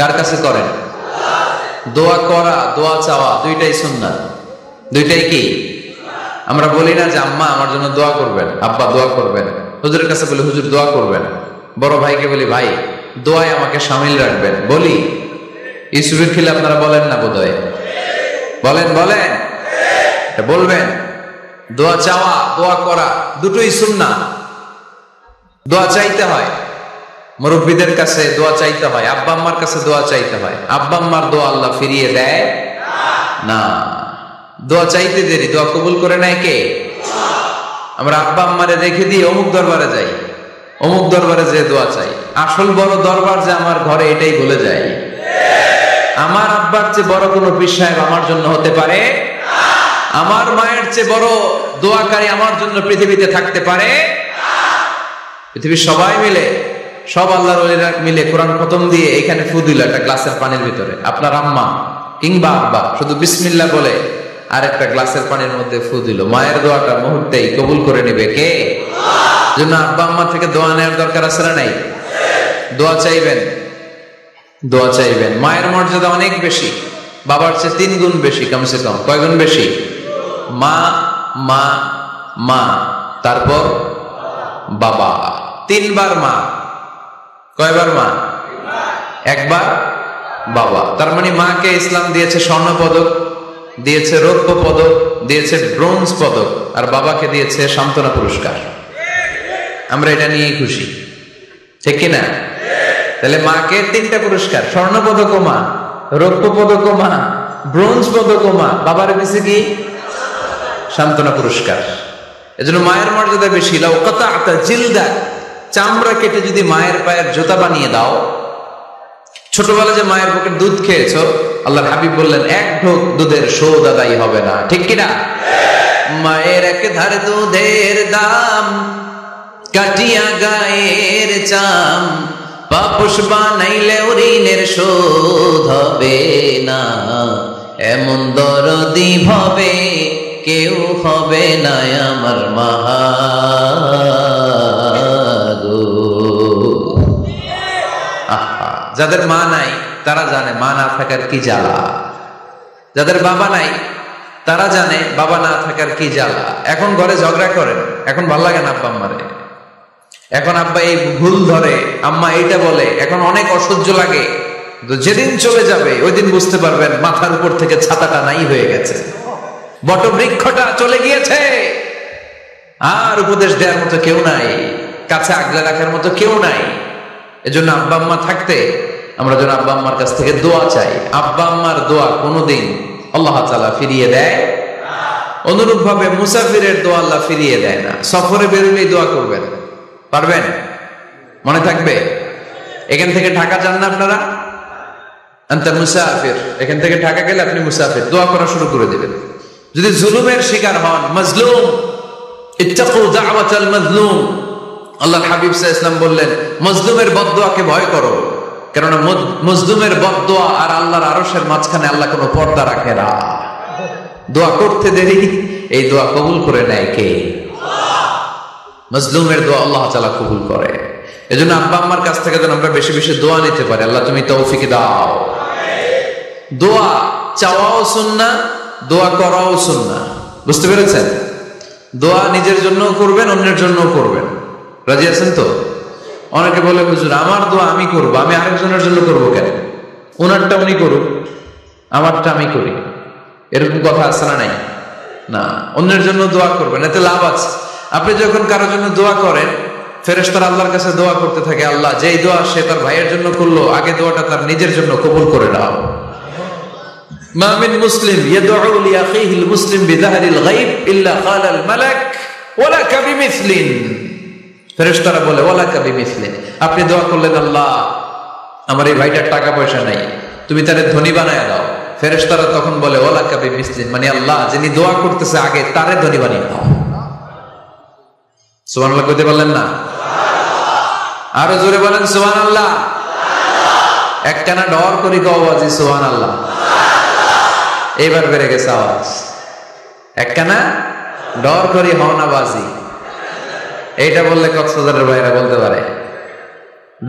কার কাছে করেন? দোয়া করা, দোয়া চাওয়া দুইটাই সুন্নাত। দুইটাই কি? আমরা বলি না যে আম্মা আমার জন্য দোয়া করবেন, আব্বা দোয়া করবেন। হুজুরের কাছে বলি হুজুর দোয়া করবেন। বড় ভাইকে বলি ভাই দোয়ায় আমাকে শামিল রাখবেন। বলি ইউসুফের খিলে আপনারা বলেন না বোধহয়? বলেন বলেন, বলবেন। দোয়া চাওয়া, দোয়া করা দুটোই সুন্নাত। দোয়া চাইতে হয়, মুরব্বীদের কাছে দোয়া চাইতে হয়, আব্বা আম্মার কাছে দোয়া চাইতে হয়। আব্বা আম্মার দোয়া আল্লাহ ফিরিয়ে দেয় না। দোয়া চাইতে দেরি, দোয়া কবুল করে নেয় কে? আমরা আব্বা আম্মারে রেখে দিয়ে অমুক দরবারে যাই, অমুক দরবারে যে দোয়া চাই। আসল বড় দরবার যে আমার ঘরে, এটাই ভুলে যাই। আমার আব্বার চেয়ে বড় কোনো পীর সাহেব আমার জন্য হতে পারে? আমার মায়ের চেয়ে বড় দোয়াকারী আমার জন্য পৃথিবীতে থাকতে পারে? পৃথিবীর সবাই মিলে, সব আল্লাহর ওলিরা মিলে কোরআন খতম দিয়ে এখানে ফু দিল একটা গ্লাসের পানির ভিতরে। আপনার আম্মা কিংবা আব্বা শুধু বিসমিল্লাহ বলে আর একটা গ্লাসের পানির মধ্যে ফু দিল, মায়ের দোয়াটা মুহূর্তেই কবুল করে নেবে কে? জন্য আব্বা আম্মা থেকে দোয়া নেওয়ার দরকার আছে না নাই? দোয়া চাইবেন, দোয়া চাইবেন। মায়ের মর্যাদা অনেক বেশি, বাবার চেয়ে 3 গুণ বেশি, কমসে কম। কয় গুণ বেশি? মা মা মা, তারপর বাবা। 3 বার মা। কয়বার মা? 1 বার বাবা। তার মানে মাকে ইসলাম দিয়েছে স্বর্ণ পদক, দিয়েছে রৌপ্য পদক, দিয়েছে ব্রোঞ্জ পদক, আর বাবাকে দিয়েছে সান্ত্বনা পুরস্কার। আমরা এটা নিয়েই খুশি, ঠিক কিনা? তাহলে মাকে 3টা পুরস্কার, স্বর্ণ পদক মা, রৌপ্য পদক মা, ব্রোঞ্জ পদক মা, বাবার কাছে কি? সান্ত্বনা পুরস্কার। এজন্য মায়ের মর্যাদা বেশি। লাউ কাতা'তা জিলদাক, চামড়া কেটে যদি মায়ের পায়ের জুতা বানিয়ে দাও। ছোটবেলা যে মায়ের বুকের দুধ খেয়েছো, আল্লাহর হাবিব বললেন 1 ঢোক দুধের শোধ আদায় হবে না, ঠিক কিনা? মায়ের 1 ধার দুধের দাম, কাটিয়া গায়ের চাম, পাপোশ বানাইলে ঋণের শোধ হবে না। এমন দরদি হবে কেউ হবে না আমার মা গো। যাদের মা নাই তারা জানে মা না থাকার কি জ্বালা। যাদের বাবা নাই তারা জানে বাবা না থাকার কি জ্বালা। এখন ঘরে ঝগড়া করেন, এখন ভাল লাগে না আব্বা আম্মারে। এখন আব্বা এই ভুল ধরে, আম্মা এইটা বলে, এখন অনেক অসহ্য লাগে। যেদিন চলে যাবে ওই দিন বুঝতে পারবেন মাথার উপর থেকে ছাতাটা নাই হয়ে গেছে, বটবৃক্ষটা চলে গিয়েছে, আর উপদেশ দেওয়ার মতো কেউ নাই, কাছে আগলে রাখার মতো কেউ নাই। এজন্য আব্বা আম্মা থাকতে আমরা যেন আব্বা আম্মার কাছ থেকে দোয়া চাই। আব্বা আম্মার দোয়া কোনোদিন আল্লাহ তাআলা ফিরিয়ে দেয়। অনুরূপ ভাবে মুসাফিরের দোয়া আল্লাহ ফিরিয়ে দেয় না। সফরে বেরোলেই দোয়া করবেন, পারবেন? মনে থাকবে? এখান থেকে ঢাকা যান না আপনারা? আনতা মুসাফির, এখান থেকে ঢাকা গেলে আপনি মুসাফির, দোয়া করা শুরু করে দিবেন। যদি জুলুমের শিকার হন, মাজলুম, ইত্তাকু দাওয়াতাল মাজলুম, আল্লাহর হাবিব সাল্লাল্লাহু আলাইহি ওয়াসাল্লাম বললেন মাজলুমের বদদোয়াকে ভয় করো, কারণ মাজলুমের বদদোয়া আর আল্লাহর আরশের মাঝখানে আল্লাহ কোনো পর্দা রাখে না। দোয়া করতে দেরি, এই দোয়া কবুল করে নেয় কে? মাজলুমের দোয়া আল্লাহ তাআলা কবুল করে। এজন্য আব্বা আম্মার কাছ থেকে যেন আমরা বেশি বেশি দোয়া নিতে পারি। আল্লাহ তুমি তৌফিক দাও। দোয়া চাওয়াও সুন্নাহ, দোয়া করাও সুন্নাহ। বুঝতে পেরেছেন? দোয়া নিজের জন্য করবেন, অন্যের জন্য করবেন। রাজি আছেন তো? অনেকে বলে হুজুর আমার দোয়া আমি করব, আমি আরেকজনের জন্য করব কেন? ওনারটা উনি করুক, আমারটা আমি করি, এরকম কথা আছে না নাই? না, অন্যের জন্য দোয়া করবেন, এতে লাভ আছে। আপনি যখন কারোর জন্য দোয়া করেন, ফেরেশতারা আল্লাহর কাছে দোয়া করতে থাকে, আল্লাহ যেই দোয়া সে তার ভাইয়ের জন্য করলো, আগে দোয়াটা তার নিজের জন্য কবুল করে নাও। মা মিন মুসলিম ইয়াদউ লি আখিহিল মুসলিম বিযাহরিল গায়ব ইল্লা ক্বালাল মালাক ওয়ালাকা বিমিসলিন। ফেরেশতারা বলে ওয়ালাকা বিমিসলিন, আপনি দোয়া করলেন আল্লাহ আমার এই ভাইটার টাকা পয়সা নাই, তুমি তারে ধনী বানায় দাও। ফেরেশতারা তখন বলে ওয়ালাকা বিমিসলিন, মানে আল্লাহ যিনি দোয়া করতেছে আগে তারে ধনী বানিয়ে দাও। সুবহানাল্লাহ কইতে পারলেন না? আরো জোরে বলেন সুবহানাল্লাহ। একখানা ডর করি কওয়াজি সুবহানাল্লাহ। এইবার বেড়ে গেছে আওয়াজ। একখানা ডর করি হওনাবাজি, এইটা বললে কক্সবাজারের ভাইরা বলতে পারে।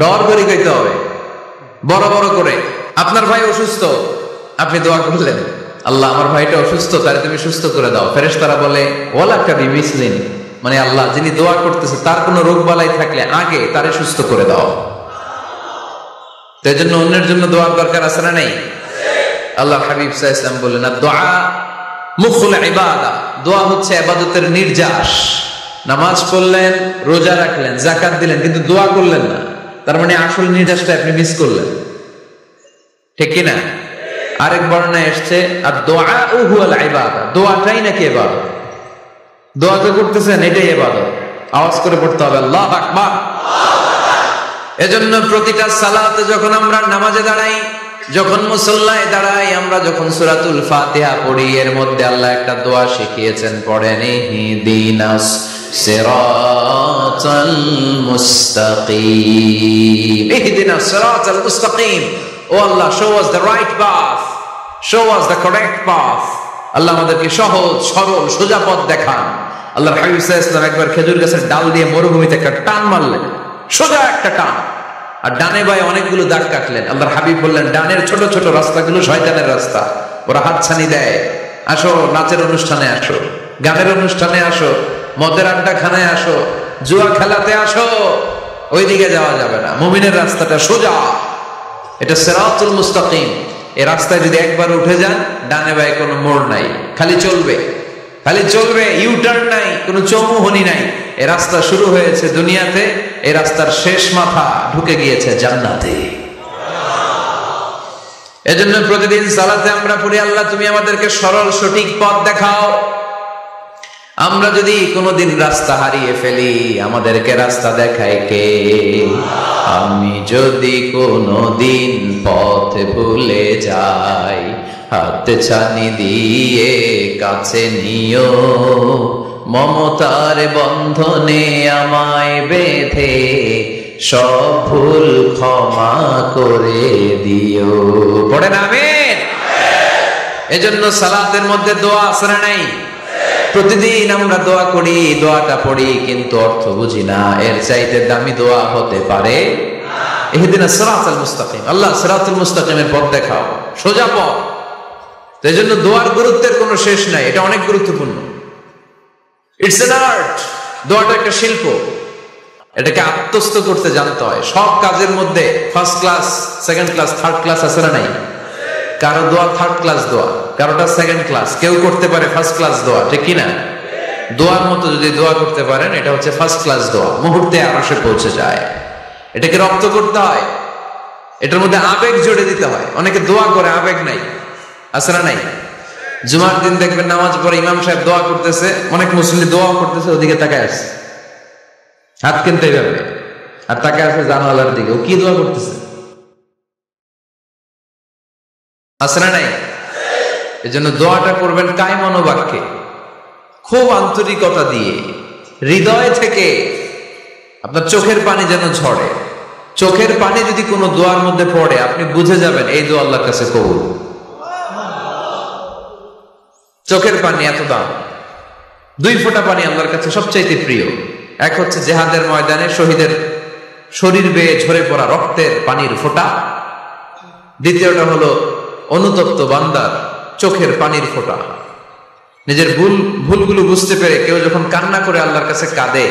ডর করি কইতে হবে, বড় বড় করে আপনার ভাই অসুস্থ, আপনি দোয়া করলেন, আল্লাহ আমার ভাইটা অসুস্থ, তারে তুমি সুস্থ করে দাও। ফেরেশতারা বলে ওয়ালাকা বিমিসলিন, মানে আল্লাহ যিনি দোয়া করতেছে তার কোনো রোগ বালাই থাকলে আগে তারে সুস্থ করে দাও। তো এই জন্য অন্যের জন্য দোয়ার দরকার আছে না নেই? আল্লাহ হাবিব সাল্লাল্লাহু আলাইহি ওয়াসাল্লাম বললেন, দোয়া মুখুল ইবাদা, দোয়া হচ্ছে ইবাদতের নির্যাস। নামাজ পড়লেন, রোজা রাখলেন, যাকাত দিলেন, কিন্তু দোয়া করলেন না, তার মানে আসল নির্যাসটা আপনি মিস করলেন, ঠিক কি না? আরেক বর্ণনায় এসেছে আর দোয়া হুয়াল ইবাদা, দোয়াটাই নাকি ইবাদত। দোয়া যে করতেছেন এটাই ইবাদত। আওয়াজ করে পড়তে হবে আল্লাহু আকবার। এজন্য প্রতিটা সালাতে যখন আমরা নামাজে দাঁড়াই, যখন মুসল্লায় দাঁড়াই, আমরা যখন সূরাতুল ফাতিহা পড়ি, এর মধ্যে আল্লাহ একটা দোয়া শিখিয়েছেন, পড়েন ইহদিনাস সিরাতাল মুস্তাকিম, ইহদিনাস সিরাতাল মুস্তাকিম। ও আল্লাহ, show us the right path, show us the correct path। আল্লাহ আমাদেরকে সহজ সরল সোজা পথ দেখান। আল্লাহর হাবিব সাল্লাল্লাহু আলাইহি ওয়াসাল্লাম একবার খেজুর গাছের ডাল দিয়ে মরুভূমিতে একটা টান মারলেন, সোজা একটা টান, আর ডানে বায়ে অনেকগুলো দাগ কাটলেন। আল্লাহর হাবিব বললেন, ডানের ছোট ছোট রাস্তাগুলো শয়তানের রাস্তা, ওরা হাতছানি দেয়। আসো নাচের অনুষ্ঠানে আসো, গানের অনুষ্ঠানে আসো, মদের আড্ডা খানায় আসো, জুয়া খেলাতে আসো, ওইদিকে যাওয়া যাবে না। মুমিনের রাস্তাটা সোজা, এটা সিরাতুল মুস্তাকিম। এই রাস্তায় যদি একবার উঠে যান, ডানে বায়ে কোনো মোড় নাই, খালি চলবে, খালি চলবে, ইউটার্ন নাই, কোনো চৌমুহনী নাই। এই রাস্তা শুরু হয়েছে দুনিয়াতে, এই রাস্তার শেষ মাথা ঢুকে গিয়েছে জান্নাতে। এজন্য প্রতিদিন সালাতে আমরা পড়ি, আল্লাহ তুমি আমাদেরকে সরল সঠিক পথ দেখাও। আমরা যদি কোনোদিন রাস্তা হারিয়ে ফেলি, আমাদেরকে রাস্তা দেখায় কে? আমি যদি কোনোদিন পথ ভুলে যাই, হাত ছানি দিয়ে কাছে নিও, মমতার বন্ধনে আমায় বেঁধে সব ভুল ক্ষমা করে দিও। পড়েন আমিন। এজন্য সালাতের মধ্যে দোয়া আছে না নাই? প্রতিদিন আমরা দোয়া করি, দোয়াটা পড়ি, কিন্তু অর্থ বুঝি না। এর চাইতে দামি দোয়া হতে পারে ইহদিনাস সিরাতাল মুস্তাকিম, আল্লাহ সিরাতুল মুস্তাকিমের পথ দেখাও, সোজা পথ। এই জন্য দোয়ার গুরুত্বের কোনো শেষ নাই, এটা অনেক গুরুত্বপূর্ণ। ইটস অ্যান আর্ট, দোয়াটা একটা শিল্প, এটাকে আত্মস্থ করতে জানতে হয়। সব কাজের মধ্যে first class, second class, third class আছে না নাই? কারো দোয়া থার্ড ক্লাস দোয়া, কারোটা সেকেন্ড ক্লাস, কেউ করতে পারে ফার্স্ট ক্লাস দোয়া, ঠিক কিনা? দোয়ার মতো যদি দোয়া করতে পারেন, এটা হচ্ছে ফার্স্ট ক্লাস দোয়া, মুহূর্তে আরশে পৌঁছে যায়। এটাকে রপ্ত করতে হয়, এটার মধ্যে আবেগ জুড়ে দিতে হয়। অনেকে দোয়া করে আবেগ নাই, আছে না নাই? জুমার দিন দেখবেন নামাজ পড়ে ইমাম সাহেব দোয়া করতেছে, অনেক মুসল্লি দোয়া করতেছে, ওদিকে তাকায় আছে, হাত কিনতে যাবে, আর তাকায় আছে জানালার দিকে, ও কি দোয়া করতেছে? আছে না নাই? এই জন্য দোয়াটা করবেন কায় মনোবাক্যে, খুব আন্তরিকতা দিয়ে, হৃদয় থেকে। আপনার চোখের পানি যেন ঝরে। চোখের পানি যদি কোনো দোয়ার মধ্যে পড়ে, আপনি বুঝে যাবেন এই দোয়া আল্লাহর কাছে কবুল। চোখের পানি এত দাম। দুই ফোঁটা পানি আল্লাহর কাছে সবচাইতে প্রিয়। এক হচ্ছে জিহাদের ময়দানে শহীদের শরীর বেয়ে ঝরে পড়া রক্তের পানির ফোঁটা, দ্বিতীয়টা হলো অনুতপ্ত বান্দার চোখের পানির ফোঁটা। নিজের ভুলগুলো বুঝতে পেরে কেউ যখন কান্না করে আল্লাহর কাছে কাঁদে,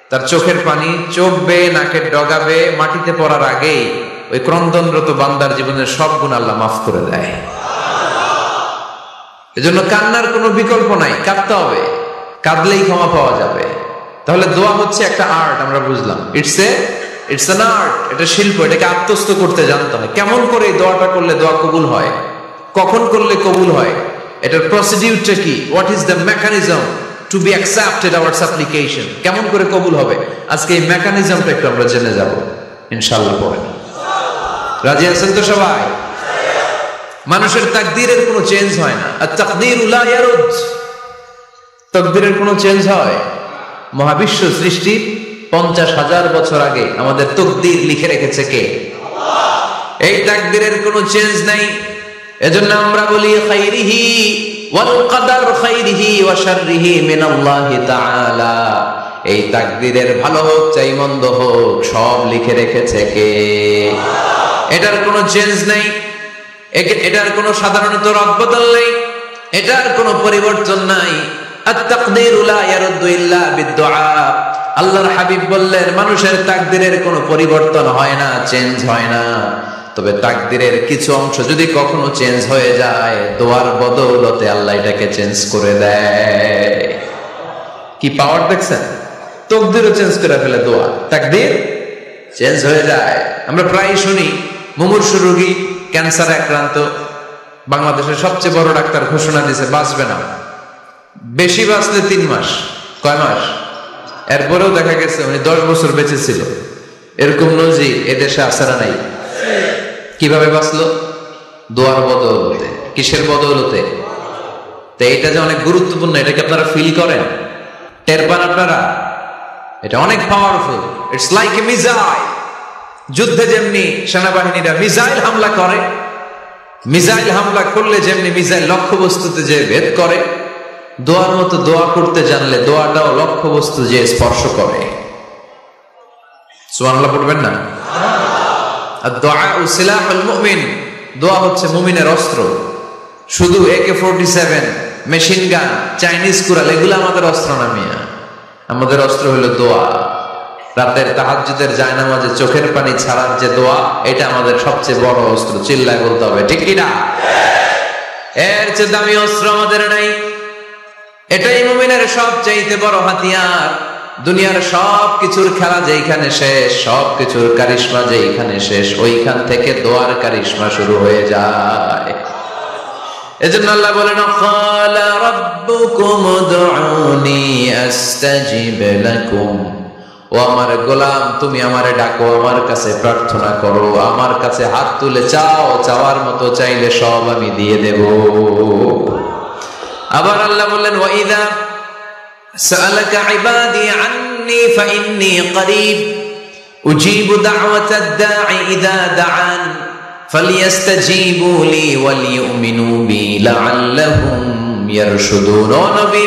তার চোখের পানি চোখ বেয়ে নাকের ডগা বেয়ে মাটিতে পড়ার আগেই ওই ক্রন্দনরত বান্দার জীবনের সব গুণ আল্লাহ মাফ করে দেয়। এজন্য কান্নার কোনো বিকল্প নাই, কাঁদতে হবে, কাঁদলেই ক্ষমা পাওয়া যাবে। তাহলে দোয়া হচ্ছে একটা আর্ট, আমরা বুঝলাম। ইটস অ্যান আর্ট, এটা শিল্প, এটাকে আত্মস্থ করতে জানতে হয়। কেমন করে এই দোয়াটা করলে দোয়া কবুল হয়, কখন করলে কবুল হয়, এটার প্রসিডিউরটা কি, what is the mechanism two be accepted hour সাপ্লিকেশন, কেমন করে কবুল হবে, আজকে এই মেকানিজমটা একটু আমরা জেনে যাব ইনশাআল্লাহ। পরে রাজি আছেন তো সবাই? মানুষের তাকদীরের কোনো চেঞ্জ হয় না। আর তাকদীরু লা ইয়ারুদ, তাকদীরের কোনো চেঞ্জ হয়? মহাবিশ্ব সৃষ্টি 50,000 বছর আগে আমাদের তাকদীর লিখে রেখেছে কে? আল্লাহ। এই তাকদীরের কোনো চেঞ্জ নাই। এজন্য আমরা বলি খাইরিহি ওয়াল কদর খাইরিহি ওয়া শাররিহি মিনাল্লাহি তাআলা। এই তাকদীরের ভালো হোক চাই মন্দ হোক, সব লিখে রেখেছে কে? আল্লাহ। এটার কোনো চেঞ্জ নেই, এটার কোনো সাধারণত রদবদল নেই, এটার কোনো পরিবর্তন নাই। আত-তাকদীরু লা ইয়ারুদ্দু ইল্লা বিদ-দুআ। আল্লাহর হাবিব বললেন মানুষের তাকদীরের কোনো পরিবর্তন হয় না, চেঞ্জ হয় না, তবে তাকদীরের কিছু অংশ যদি কখনো চেঞ্জ হয়ে যায় দোয়ার বদৌলতে আল্লাহ এটাকে চেঞ্জ করে দেয়। কি পাওয়ার দেখছেন? তাকদীরও চেঞ্জ করে ফেলে দোয়া, তাকদীর চেঞ্জ হয়ে যায়। আমরা প্রায় শুনি মুমূর্ষু রোগী, ক্যান্সারে আক্রান্ত, বাংলাদেশের সবচেয়ে বড় ডাক্তার ঘোষণা দিয়েছে বাঁচবে না, বেশি বাঁচলে 3 মাস। কয় মাস? এরপরেও দেখা গেছে উনি 10 বছর বেঁচে ছিল। এরকম নজির এদেশে আছে না নাই? কিভাবে বাঁচলো? দোয়ার বদৌলতে। কিসের বদৌলতে? তো এটা যে অনেক গুরুত্বপূর্ণ, এটাকে আপনারা ফিল করেন, টের পান আপনারা? এটা অনেক powerful. It's like a missile. যুদ্ধে যেমনি সেনাবাহিনীরা মিসাইল হামলা করে, মিসাইল হামলা করলে যেমনি মিসাইল লক্ষ্যবস্তুতে যে ভেদ করে, দোয়ার মতো দোয়া করতে জানলে দোয়াটাও লক্ষ্যবস্তু যে স্পর্শ করে। সুবহানাল্লাহ পড়বেন না? আর সিলাহুল মুমিন, দোয়া হচ্ছে মুমিনের অস্ত্র। শুধু AK-47, মেশিন গান, চাইনিজ কুড়াল এগুলো আমাদের অস্ত্র না মিয়া। আমাদের অস্ত্র হলো দোয়া। রাতের তাহাজ্জুদের জায়নামাজে চোখের পানি ছাড়ার যে দোয়া, এটা আমাদের সবচেয়ে বড় অস্ত্র। চিল্লায় বলতে হবে ঠিক কি না? এর চেয়ে দামি অস্ত্র আমাদের নাই। এটাই মুমিনের সবচাইতে বড় হাতিয়ার। দুনিয়ার সব কিছুর খেলা যেখানে শেষ, সব কিছুর কারিশমা যেখানে শেষ, ওইখান থেকে দোয়ার কারিশমা শুরু হয়ে যায়। এজন্য আল্লাহ বলেন ক্বালা রাব্বুকুম উদউনি আস্তাজিব লাকুম। ও আমার গোলাম, তুমি আমারে ডাকো, আমার কাছে প্রার্থনা করো, আমার কাছে হাত তুলে চাও, চাওয়ার মতো চাইলে সব আমি দিয়ে দেব। আবার আল্লাহ বললেন ওয়া ইযা সাআলাকা ইবাদি আন্নী ফাইন্নী করিব উজিবু দাওয়াতাদ দাঈ ইযা দাআন ফালিয়াস্তাজিবু লি ওয়ালিউমিনু বি লাআল্লাহুম ইয়ারশুদুন। ও নবী,